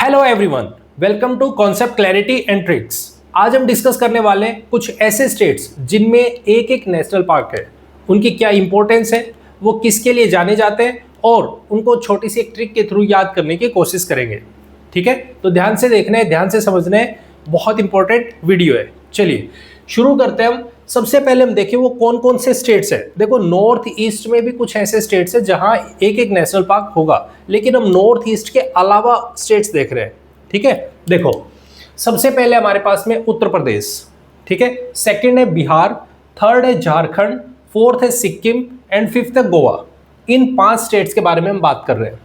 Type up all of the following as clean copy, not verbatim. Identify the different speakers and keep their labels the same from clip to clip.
Speaker 1: Hello everyone, welcome to concept clarity and tricks. आज हम discuss करने वाले हैं कुछ ऐसे स्टेट्स जिनमें एक एक नेशनल पार्क है, उनकी क्या इंपॉर्टेंस है, वो किसके लिए जाने जाते हैं और उनको छोटी सी एक ट्रिक के थ्रू याद करने की कोशिश करेंगे। ठीक है, तो ध्यान से देखना है, ध्यान से समझना है, बहुत इंपॉर्टेंट वीडियो है। चलिए शुरू करते हैं। हम सबसे पहले हम देखें वो कौन कौन से स्टेट्स है। देखो नॉर्थ ईस्ट में भी कुछ ऐसे स्टेट्स है जहां एक एक नेशनल पार्क होगा, लेकिन हम नॉर्थ ईस्ट के अलावा स्टेट्स देख रहे हैं। ठीक है, देखो सबसे पहले हमारे पास में उत्तर प्रदेश, ठीक है, सेकंड है बिहार, थर्ड है झारखंड, फोर्थ है सिक्किम एंड फिफ्थ है गोवा। इन 5 स्टेट्स के बारे में हम बात कर रहे हैं।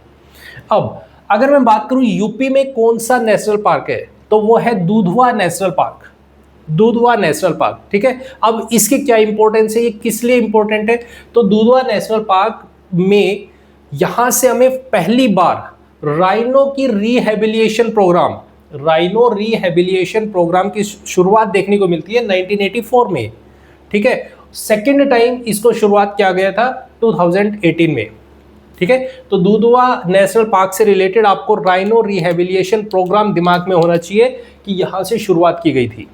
Speaker 1: अब अगर मैं बात करूं यूपी में कौन सा नेशनल पार्क है, तो वो है Dudhwa national park. Dudhwa national park, ठीक है। अब इसकी क्या इंपॉर्टेंस है, ये किस लिए इंपॉर्टेंट है, तो दुधवा नेशनल पार्क में यहां से हमें पहली बार राइनो की rehabilitation program, rhino rehabilitation program की शुरुआत देखने को मिलती है 1984 में। ठीक है, सेकेंड टाइम इसको शुरुआत किया गया था 2018 में। ठीक है, तो दुधवा नेशनल पार्क से रिलेटेड आपको राइनो रिहेबिलिटेशन प्रोग्राम दिमाग में होना चाहिए कि यहां से शुरुआत की गई थी।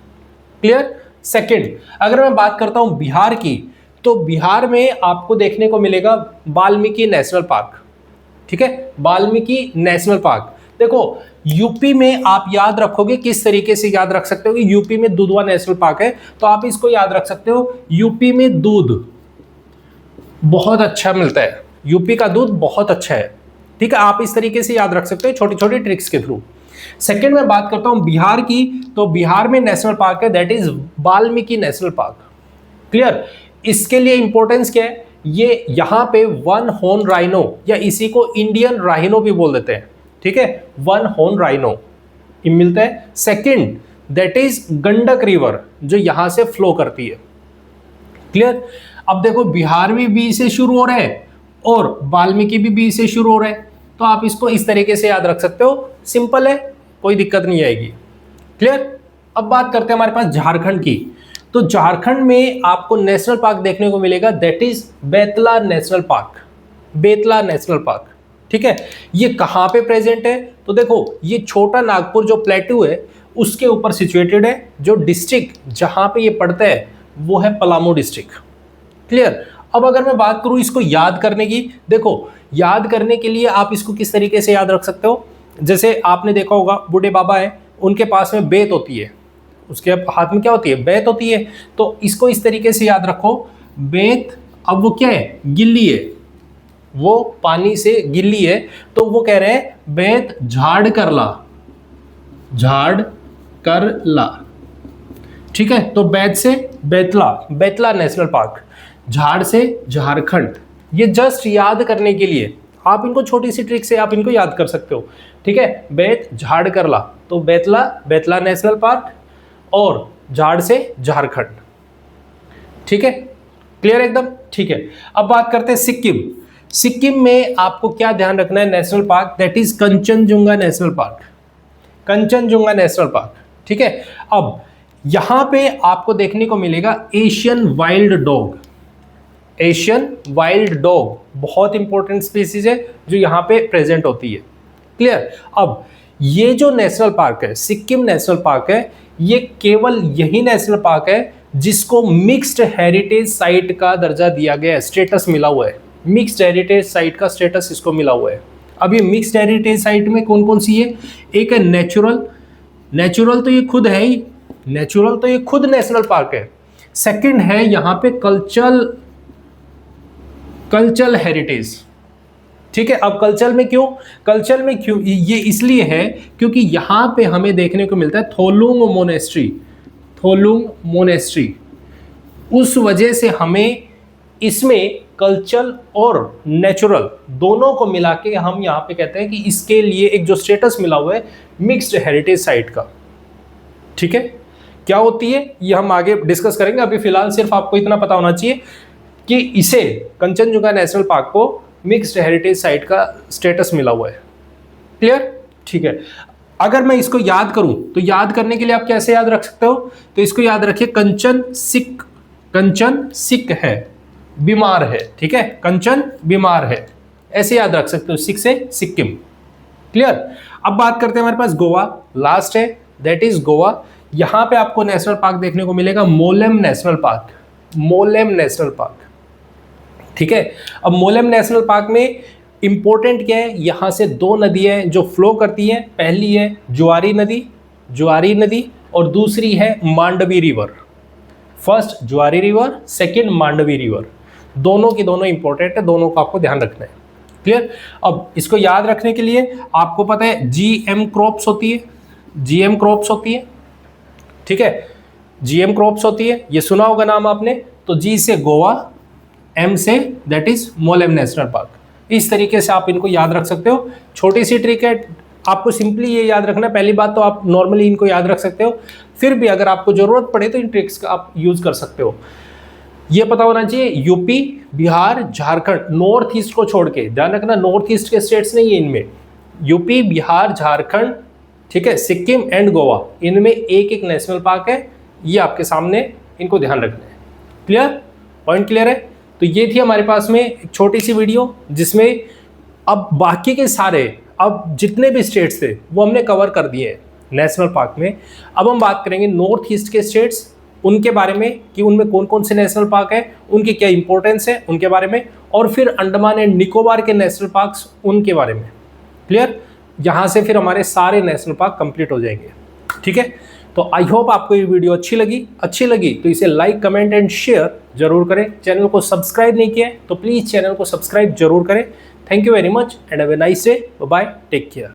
Speaker 1: क्लियर। सेकंड, अगर मैं बात करता हूं बिहार की, तो बिहार में आपको देखने को मिलेगा वाल्मीकि नेशनल पार्क। ठीक है, वाल्मीकि नेशनल पार्क। देखो यूपी में आप याद रखोगे, किस तरीके से याद रख सकते हो कि यूपी में दुधवा नेशनल पार्क है, तो आप इसको याद रख सकते हो, यूपी में दूध बहुत अच्छा मिलता है, यूपी का दूध बहुत अच्छा है। ठीक है, आप इस तरीके से याद रख सकते हो छोटी छोटी ट्रिक्स के थ्रू। सेकेंड में बात करता हूं बिहार की, तो बिहार में नेशनल पार्क है, that is Valmiki national park. Clear. इसके लिए इंपॉर्टेंस क्या है, ये यहां पे वन हॉर्न राइनो या इसी को इंडियन राइनो भी बोल देते हैं। ठीक है, वन हॉर्न राइनो मिलता है। Second, that is Gandak river जो यहां से फ्लो करती है। क्लियर। अब देखो बिहार भी बी से शुरू हो रहे हैं और वाल्मीकि भी बी से शुरू हो रहे हैं, तो आप इसको इस तरीके से याद रख सकते हो, सिंपल है, कोई दिक्कत नहीं आएगी। क्लियर। अब बात करते हैं हमारे पास झारखंड की, तो झारखंड में आपको नेशनल पार्क देखने को मिलेगा, that is Betla national park. Betla national park, ठीक है। ये कहां पे प्रेजेंट है, तो देखो ये छोटा नागपुर जो प्लेटू है उसके ऊपर सिचुएटेड है। जो डिस्ट्रिक्ट जहां पे ये पड़ता है वो है पलामू डिस्ट्रिक्ट। क्लियर। अब अगर मैं बात करूं इसको याद करने की, देखो याद करने के लिए आप इसको किस तरीके से याद रख सकते हो, जैसे आपने देखा होगा बूढ़े बाबा हैं, उनके पास में बेत होती है, उसके हाथ में क्या होती है, बेत होती है, तो इसको इस तरीके से याद रखो, बेत। अब वो क्या है, गिल्ली है, वो पानी से गिल्ली है, तो वो कह रहे हैं बेत झाड़ कर ला, झाड़ कर ला। ठीक है, तो बेत से बेतला, बेतला नेशनल पार्क, झाड़ से झारखंड। ये जस्ट याद करने के लिए, आप इनको छोटी सी ट्रिक से आप इनको याद कर सकते हो। ठीक है, बेत झाड़ करला, तो बेतला, बेतला नेशनल पार्क और झाड़ से झारखंड। ठीक है, क्लियर एकदम। ठीक है, अब बात करते हैं सिक्किम। सिक्किम में आपको क्या ध्यान रखना है, national park that is Kanchenjunga national park. Kanchenjunga national park, ठीक है। अब यहां पे आपको देखने को मिलेगा Asian wild dog. Asian wild dog बहुत इंपॉर्टेंट स्पीसीज है जो यहां पे प्रेजेंट होती है। क्लियर। अब ये जो नेशनल पार्क है, सिक्किम नेशनल पार्क है, ये केवल यही नेशनल पार्क है जिसको मिक्स्ड हेरिटेज साइट का दर्जा दिया गया है, स्टेटस मिला हुआ है। मिक्स्ड हेरिटेज साइट का स्टेटस इसको मिला हुआ है। अब ये मिक्स्ड हेरिटेज साइट में कौन कौन सी है, एक है नेचुरल, नेचुरल तो ये खुद है ही, नेचुरल तो ये खुद नेशनल पार्क है। सेकंड है यहां पे कल्चरल, कल्चरल हेरिटेज। ठीक है, अब कल्चर में क्यों, कल्चर में क्यों, ये इसलिए है क्योंकि यहां पे हमें देखने को मिलता है थोलुंग मोनेस्ट्री, थोलुंग मोनेस्ट्री। उस वजह से हमें इसमें कल्चर और नेचुरल दोनों को मिला के हम यहां पे कहते हैं कि इसके लिए एक जो स्टेटस मिला हुआ है मिक्स्ड हेरिटेज साइट का। ठीक है, क्या होती है ये हम आगे डिस्कस करेंगे, अभी फिलहाल सिर्फ आपको इतना पता होना चाहिए कि इसे कंचनजुंगा नेशनल पार्क को मिक्स्ड हेरिटेज साइट का स्टेटस मिला हुआ है। क्लियर। ठीक है, अगर मैं इसको याद करूं तो याद करने के लिए आप कैसे याद रख सकते हो, तो इसको याद रखिए कंचन सिक, कंचन सिक है, बीमार है। ठीक है, कंचन बीमार है, ऐसे याद रख सकते हो, सिक से सिक्किम। क्लियर। अब बात करते हैं हमारे पास गोवा, लास्ट है, दैट इज गोवा। यहां पे आपको नेशनल पार्क देखने को मिलेगा, Mollem national park, Mollem national park, ठीक है। अब मोलेम नेशनल पार्क में इंपॉर्टेंट क्या है, यहां से दो नदियां जो फ्लो करती हैं, पहली है जुआरी नदी, जुआरी नदी, और दूसरी है मांडवी रिवर। फर्स्ट जुआरी रिवर, सेकंड मांडवी रिवर, दोनों की दोनों इंपॉर्टेंट है, दोनों का आपको ध्यान रखना है, क्लियर। अब इसको याद रखने के लिए आपको पता है जीएम क्रॉप्स होती है, जीएम क्रॉप्स होती है, ठीक है, जीएम क्रॉप्स होती है, ये सुना होगा नाम आपने। तो जी से गोवा, एम से that is Mollem national park. इस तरीके से आप इनको याद रख सकते हो। छोटी सी ट्रिक है, आपको सिंपली ये याद रखना है। पहली बात तो आप नॉर्मली इनको याद रख सकते हो, फिर भी अगर आपको जरूरत पड़े तो इन ट्रिक्स का आप यूज कर सकते हो। ये पता होना चाहिए UP, Bihar, Jharkhand, north east को छोड़ के, ध्यान रखना नॉर्थ ईस्ट के स्टेट्स नहीं है इनमें, यूपी, बिहार, झारखंड, ठीक है, सिक्किम एंड गोवा, इनमें एक एक नेशनल पार्क है। ये आपके सामने, इनको ध्यान रखना है, क्लियर, पॉइंट क्लियर है। तो ये थी हमारे पास में एक छोटी सी वीडियो, जिसमें अब बाकी के सारे, अब जितने भी स्टेट्स थे वो हमने कवर कर दिए हैं नेशनल पार्क में। अब हम बात करेंगे नॉर्थ ईस्ट के स्टेट्स, उनके बारे में कि उनमें कौन कौन से नेशनल पार्क है, उनकी क्या इंपॉर्टेंस है उनके बारे में, और फिर अंडमान एंड निकोबार के नेशनल पार्क्स, उनके बारे में, क्लियर। यहाँ से फिर हमारे सारे नेशनल पार्क कंप्लीट हो जाएंगे, ठीक है। तो आई होप आपको ये वीडियो अच्छी लगी तो इसे लाइक, कमेंट एंड शेयर जरूर करें। चैनल को सब्सक्राइब नहीं किया है तो प्लीज़ चैनल को सब्सक्राइब जरूर करें। Thank you very much and have a nice day, bye, take care.